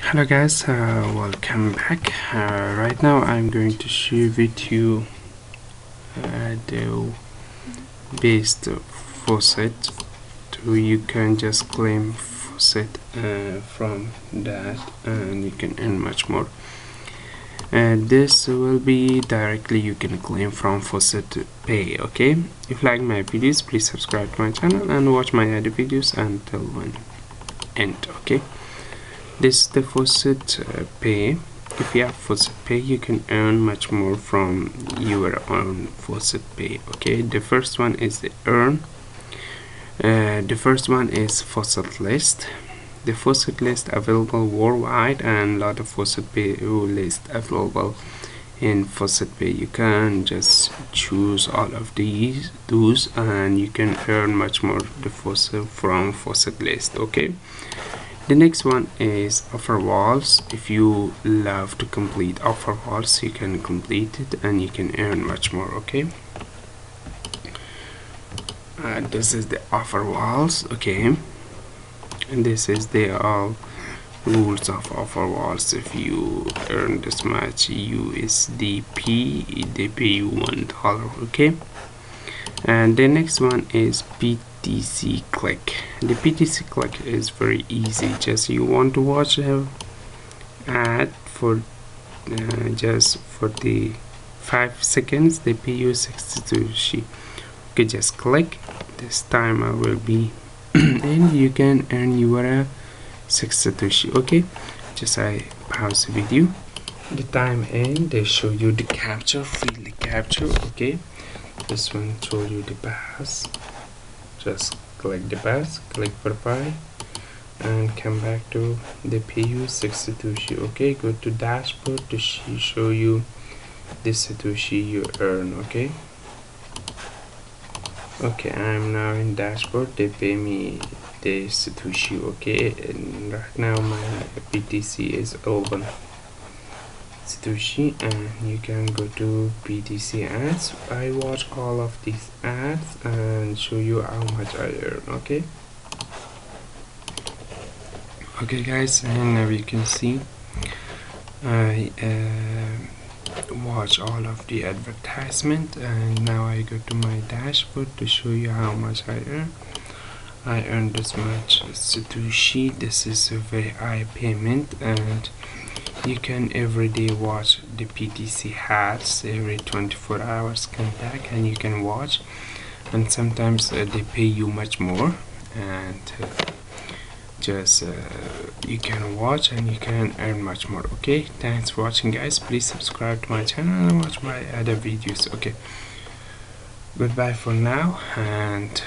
Hello guys, welcome back. Right now I'm going to share with you the best faucet. So you can just claim faucet from that, and you can earn much more. And this will be directly you can claim from FaucetPay. Okay, if you like my videos, please subscribe to my channel and watch my other videos until one end. Okay, this is the FaucetPay. If you have FaucetPay, you can earn much more from your own FaucetPay. Okay, the first one is the earn. The first one is Faucet List. The Faucet List available worldwide, and a lot of FaucetPay list available in FaucetPay. You can just choose all of those, and you can earn much more the faucet from Faucet List. Okay. The next one is offer walls. If you love to complete offer walls, you can complete it and you can earn much more. Okay, this is the offer walls. Okay, and this is the all rules of offer walls. If you earn this much USDP, they pay you $1. Okay, and the next one is PTC click. The PTC click is very easy. Just you want to watch an ad for just for the 5 seconds, they pay you 62 Satoshi. Okay, just click. This timer will be and you can earn your 6 Satoshi. Okay, just I pause the video. The time and they show you the capture, feel the capture. Okay, this one show you the pass. Just click the pass, click verify, and come back to the pay you 6 Satoshi. Okay, go to dashboard to show you the Satoshi you earn. Okay, I'm now in dashboard. They pay me the Satoshi. Okay, and right now my PTC is 11 Satoshi, and you can go to PTC ads. I watch all of these ads and show you how much I earn. Okay guys, and now you can see I watch all of the advertisement, and now I go to my dashboard to show you how much I earn. I earned this much Satoshi. This is a very high payment, and you can every day watch the PTC ads. Every 24 hours come back and you can watch, and sometimes they pay you much more, and just you can watch and you can earn much more. Okay, thanks for watching guys. Please subscribe to my channel and watch my other videos. Okay, goodbye for now, and